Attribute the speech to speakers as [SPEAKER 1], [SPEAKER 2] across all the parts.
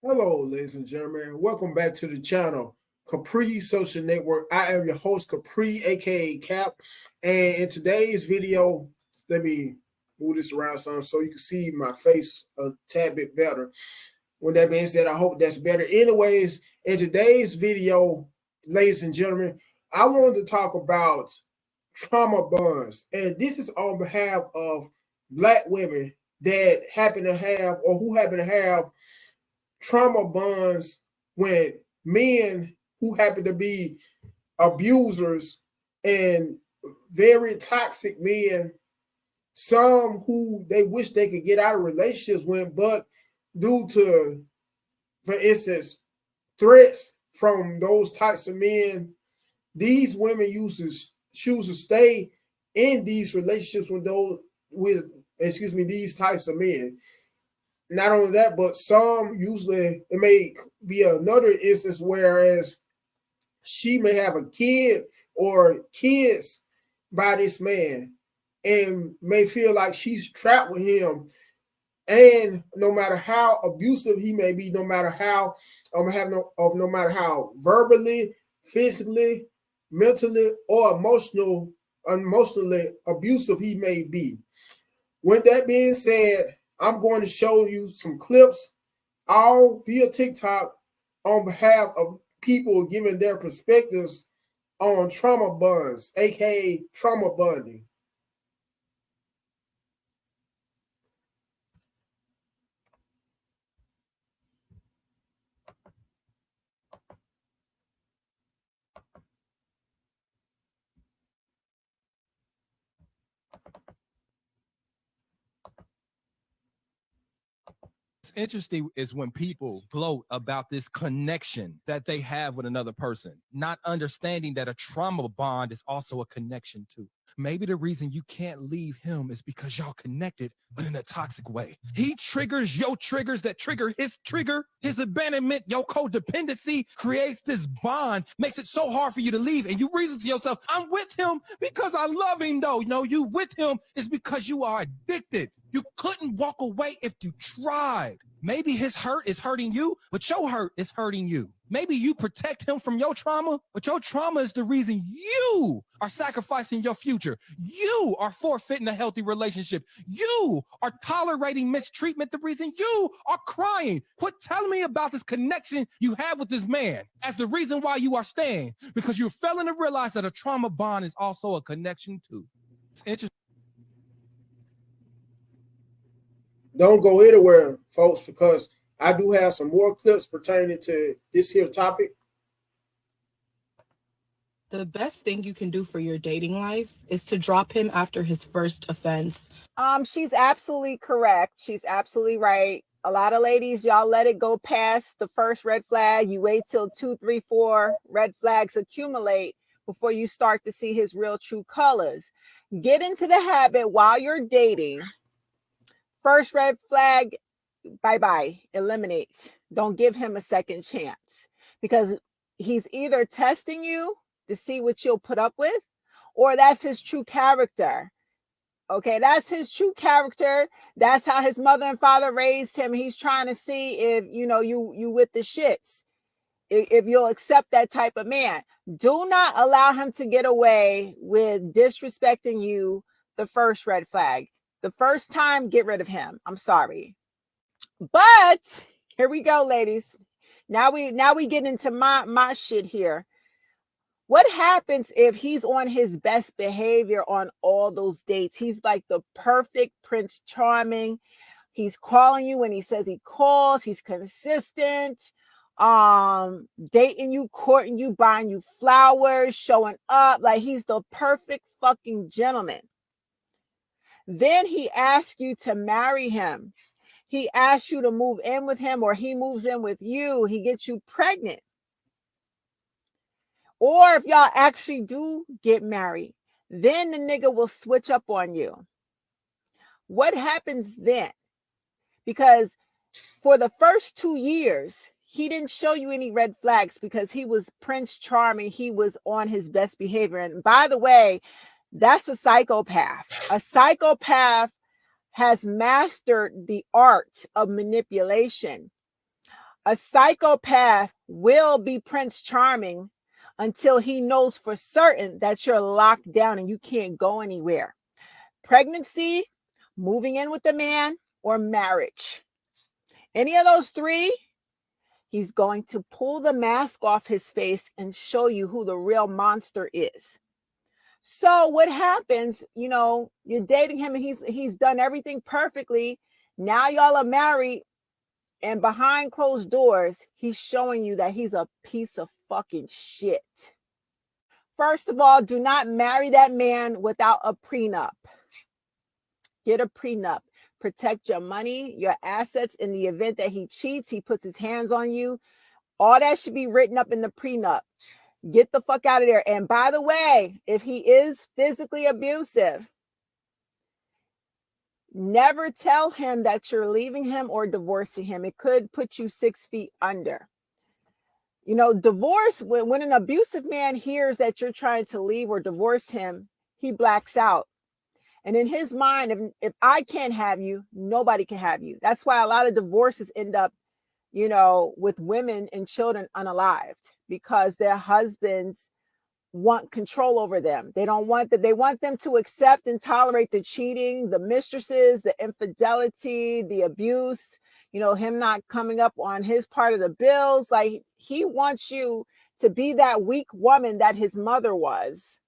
[SPEAKER 1] Hello, ladies and gentlemen. Welcome back to the channel, Capri Social Network. I am your host, Capri, aka Cap. And in today's video, let me move this around some so you can see my face a tad bit better. With that being said, I hope that's better. Anyways, in today's video, ladies and gentlemen, I wanted to talk about trauma bonds. And this is on behalf of Black women that happen to have or who happen to have trauma bonds when men who happen to be abusers and very toxic men, some who they wish they could get out of relationships with, but due to, for instance, threats from those types of men, these women choose to stay in these relationships with these types of men. Not only that, but some usually it may be another instance whereas she may have a kid or kids by this man and may feel like she's trapped with him. And no matter how abusive he may be, no matter how no matter how verbally, physically, mentally, or emotionally abusive he may be. With that being said, I'm going to show you some clips all via TikTok on behalf of people giving their perspectives on trauma bonds, aka trauma bonding.
[SPEAKER 2] Interesting is when people gloat about this connection that they have with another person, not understanding that a trauma bond is also a connection too. Maybe the reason you can't leave him is because y'all connected, but in a toxic way. He triggers your triggers that trigger, his abandonment, your codependency creates this bond, makes it so hard for you to leave. And you reason to yourself, I'm with him because I love him though. No, you with him is because you are addicted. You couldn't walk away if you tried. Maybe his hurt is hurting you, but your hurt is hurting you. Maybe you protect him from your trauma, but your trauma is the reason you are sacrificing your future. You are forfeiting a healthy relationship. You are tolerating mistreatment, the reason you are crying. Quit telling me about this connection you have with this man as the reason why you are staying, because you're failing to realize that a trauma bond is also a connection too. It's interesting.
[SPEAKER 1] Don't go anywhere, folks, because I do have some more clips pertaining to this here topic.
[SPEAKER 3] The best thing you can do for your dating life is to drop him after his first offense.
[SPEAKER 4] She's absolutely correct. She's absolutely right. A lot of ladies, y'all let it go past the first red flag. You wait till 2, 3, 4 red flags accumulate before you start to see his real true colors. Get into the habit while you're dating. First red flag, bye-bye, eliminate. Don't give him a second chance because he's either testing you to see what you'll put up with, or that's his true character. Okay, that's his true character. That's how his mother and father raised him. He's trying to see if you with the shits, if you'll accept that type of man. Do not allow him to get away with disrespecting you. The first red flag. The first time, get rid of him. I'm sorry. But here we go, ladies. Now we get into my shit here. What happens if he's on his best behavior on all those dates? He's like the perfect Prince Charming. He's calling you when he says he calls. He's consistent. Dating you, courting you, buying you flowers, showing up. Like he's the perfect fucking gentleman. Then he asks you to marry him. He asks you to move in with him, or he moves in with you. He gets you pregnant. Or if y'all actually do get married, then the nigga will switch up on you. What happens then? Because for the first 2 years, he didn't show you any red flags because he was Prince Charming. He was on his best behavior. And by the way, that's a psychopath. A psychopath has mastered the art of manipulation. A psychopath will be Prince Charming until he knows for certain that you're locked down and you can't go anywhere. Pregnancy, moving in with a man, or marriage. Any of those three, he's going to pull the mask off his face and show you who the real monster is. So what happens, you know, you're dating him and he's done everything perfectly. Now y'all are married, and behind closed doors, he's showing you that he's a piece of fucking shit. First of all, do not marry that man without a prenup. Get a prenup. Protect your money, your assets in the event that he cheats, he puts his hands on you. All that should be written up in the prenup. Get the fuck out of there. And by the way, if he is physically abusive, never tell him that you're leaving him or divorcing him. It could put you 6 feet under. You know, divorce, when an abusive man hears that you're trying to leave or divorce him, he blacks out. And in his mind, if I can't have you, nobody can have you. That's why a lot of divorces end up, you know, with women and children unalived, because their husbands want control over them. They don't want that. They want them to accept and tolerate the cheating, the mistresses, the infidelity, the abuse, you know, him not coming up on his part of the bills. Like, he wants you to be that weak woman that his mother was.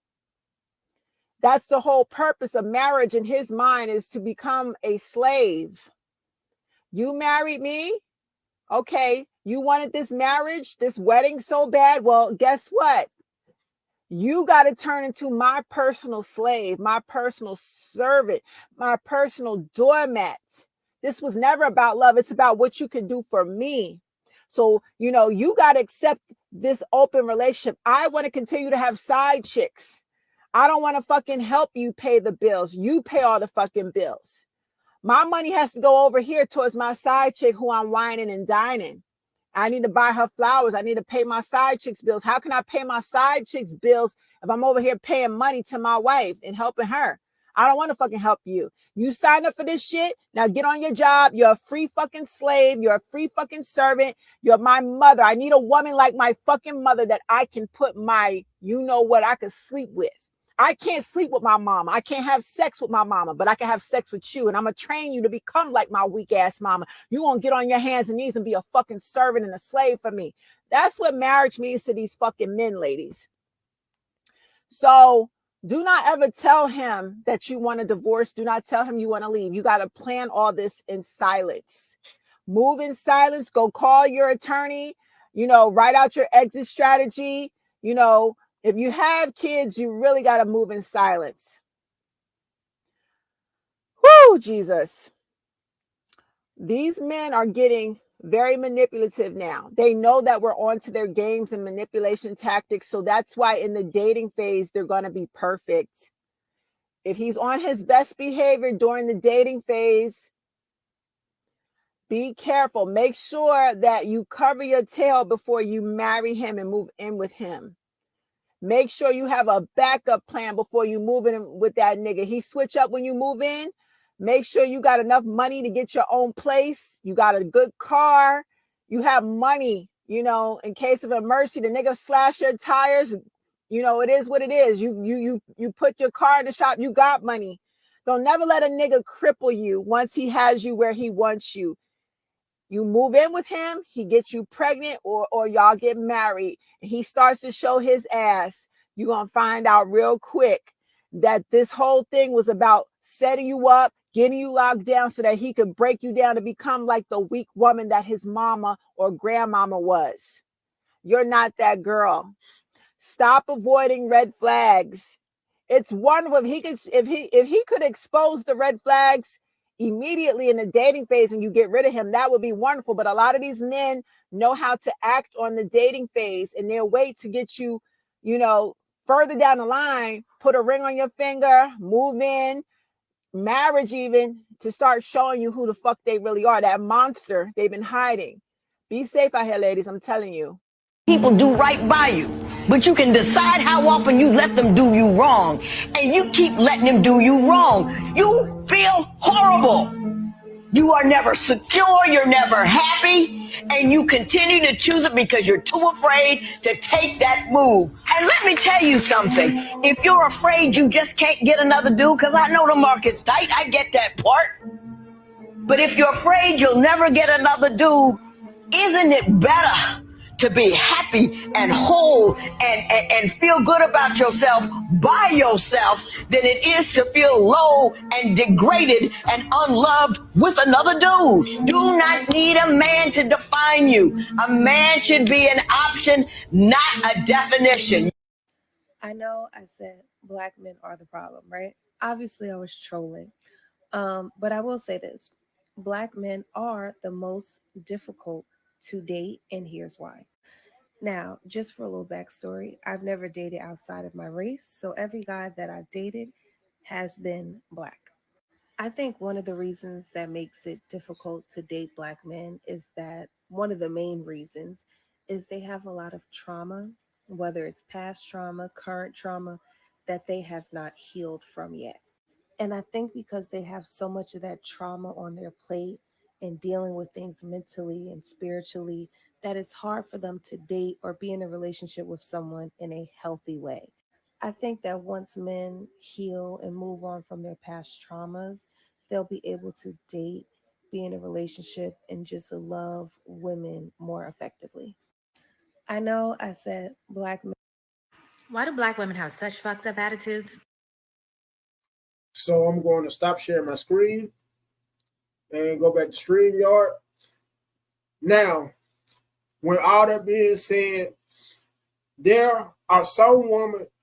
[SPEAKER 4] That's the whole purpose of marriage in his mind, is to become a slave. You married me. Okay. You wanted this marriage, this wedding so bad. Well, guess what? You got to turn into my personal slave, my personal servant, my personal doormat. This was never about love. It's about what you can do for me. So, you know, you got to accept this open relationship. I want to continue to have side chicks. I don't want to fucking help you pay the bills. You pay all the fucking bills. My money has to go over here towards my side chick who I'm whining and dining. I need to buy her flowers. I need to pay my side chick's bills. How can I pay my side chick's bills if I'm over here paying money to my wife and helping her? I don't want to fucking help you. You signed up for this shit. Now get on your job. You're a free fucking slave. You're a free fucking servant. You're my mother. I need a woman like my fucking mother that I can put my, you know what, I can sleep with. I can't sleep with my mama. I can't have sex with my mama, but I can have sex with you. And I'm going to train you to become like my weak ass mama. You're going to get on your hands and knees and be a fucking servant and a slave for me. That's what marriage means to these fucking men, ladies. So do not ever tell him that you want a divorce. Do not tell him you want to leave. You got to plan all this in silence. Move in silence. Go call your attorney, you know, write out your exit strategy, you know. If you have kids, you really got to move in silence. Whoo, Jesus. These men are getting very manipulative now. They know that we're onto their games and manipulation tactics. So that's why in the dating phase, they're going to be perfect. If he's on his best behavior during the dating phase, be careful. Make sure that you cover your tail before you marry him and move in with him. Make sure you have a backup plan before you move in with that nigga. He switch up when you move in. Make sure you got enough money to get your own place. You got a good car. You have money, you know, in case of emergency. The nigga slash your tires. You know, it is what it is. You put your car in the shop. You got money. Don't never let a nigga cripple you once he has you where he wants you. You move in with him, he gets you pregnant, or y'all get married, and he starts to show his ass. You're going to find out real quick that this whole thing was about setting you up, getting you locked down so that he could break you down to become like the weak woman that his mama or grandmama was. You're not that girl. Stop avoiding red flags. It's wonderful if he could expose the red flags immediately in the dating phase and you get rid of him, that would be wonderful. But a lot of these men know how to act on the dating phase, and they'll wait to get you, you know, further down the line, put a ring on your finger, move in, marriage even, to start showing you who the fuck they really are, that monster they've been hiding. Be safe out here, ladies. I'm telling you.
[SPEAKER 5] People do right by you, but you can decide how often you let them do you wrong, and you keep letting them do you wrong. You feel horrible. You are never secure, you're never happy, and you continue to choose it because you're too afraid to take that move. And let me tell you something. If you're afraid you just can't get another dude, because I know the market's tight, I get that part. But if you're afraid you'll never get another dude, isn't it better to be happy and whole and feel good about yourself by yourself than it is to feel low and degraded and unloved with another dude? Do not need a man to define you. A man should be an option, not a definition.
[SPEAKER 6] I know I said black men are the problem, right? Obviously, I was trolling. But I will say this: black men are the most difficult to date, and here's why. Now, just for a little backstory, I've never dated outside of my race, so every guy that I've dated has been black. I think one of the reasons that makes it difficult to date black men is that one of the main reasons is they have a lot of trauma, whether it's past trauma, current trauma, that they have not healed from yet. And I think because they have so much of that trauma on their plate and dealing with things mentally and spiritually, that it's hard for them to date or be in a relationship with someone in a healthy way. I think that once men heal and move on from their past traumas, they'll be able to date, be in a relationship, and just love women more effectively. I know I said black men.
[SPEAKER 7] Why do black women have such fucked up attitudes?
[SPEAKER 1] So I'm going to stop sharing my screen and go back to StreamYard. Now, when all that being said, there are some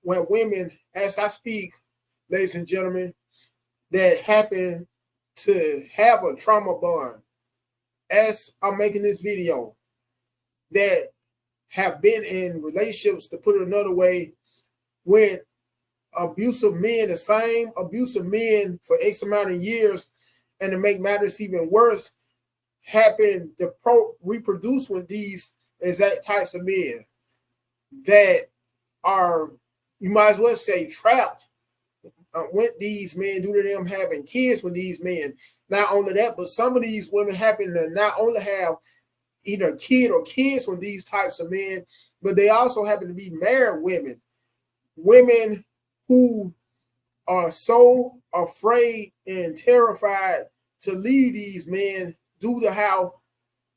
[SPEAKER 1] women, as I speak, ladies and gentlemen, that happen to have a trauma bond, as I'm making this video, that have been in relationships, to put it another way, with abusive men, the same abusive men for X amount of years, and to make matters even worse, happen to reproduce with these exact types of men that are, you might as well say, trapped with these men due to them having kids with these men. Not only that, but some of these women happen to not only have either a kid or kids with these types of men, but they also happen to be married women. Women who are so afraid and terrified to leave these men due to how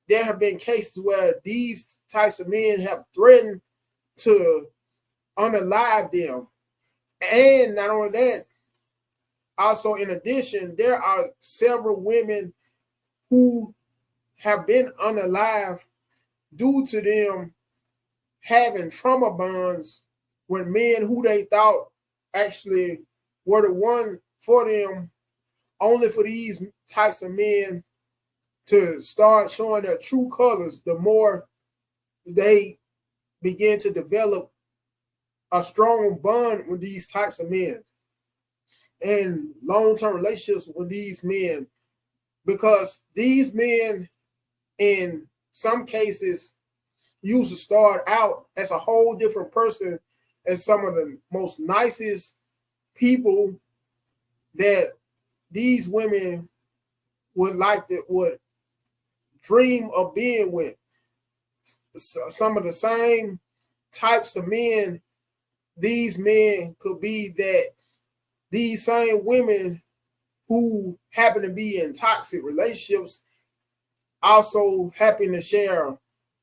[SPEAKER 1] there have been cases where these types of men have threatened to unalive them. And not only that, also in addition, there are several women who have been unalive due to them having trauma bonds with men who they thought actually were the one for them, only for these types of men to start showing their true colors the more they begin to develop a strong bond with these types of men and long-term relationships with these men, because these men in some cases used to start out as a whole different person, as some of the most nicest people that these women would dream of being with. Some of the same types of men these men could be that these same women who happen to be in toxic relationships also happen to share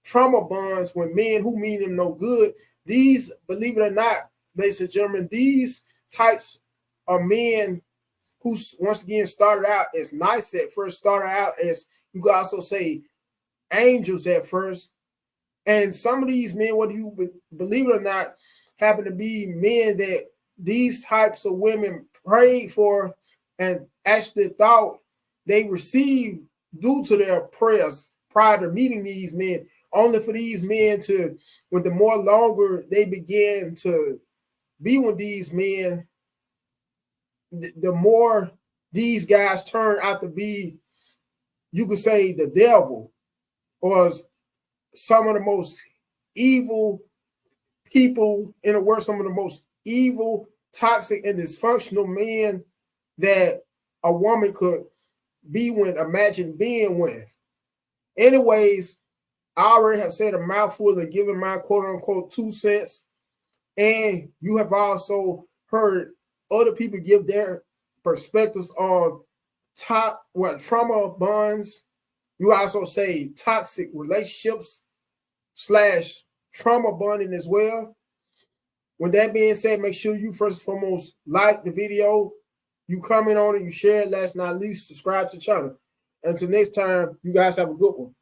[SPEAKER 1] trauma bonds with men who mean them no good. These, believe it or not, ladies and gentlemen, these types of men who, once again, started out as nice at first, started out as, you could also say, angels at first. And some of these men, whether you believe it or not, happen to be men that these types of women prayed for and actually thought they received due to their prayers prior to meeting these men, only for these men to, when the more longer they began to be with these men, the more these guys turn out to be, you could say, the devil, or some of the most evil people in the world, some of the most evil, toxic, and dysfunctional men that a woman could be with, imagine being with. Anyways, I already have said a mouthful and given my quote unquote 2 cents. And you have also heard other people give their perspectives on trauma bonds. You also say toxic relationships / trauma bonding as well. With that being said, make sure you first and foremost like the video, you comment on it, you share it, last but not least, subscribe to the channel. Until next time, you guys have a good one.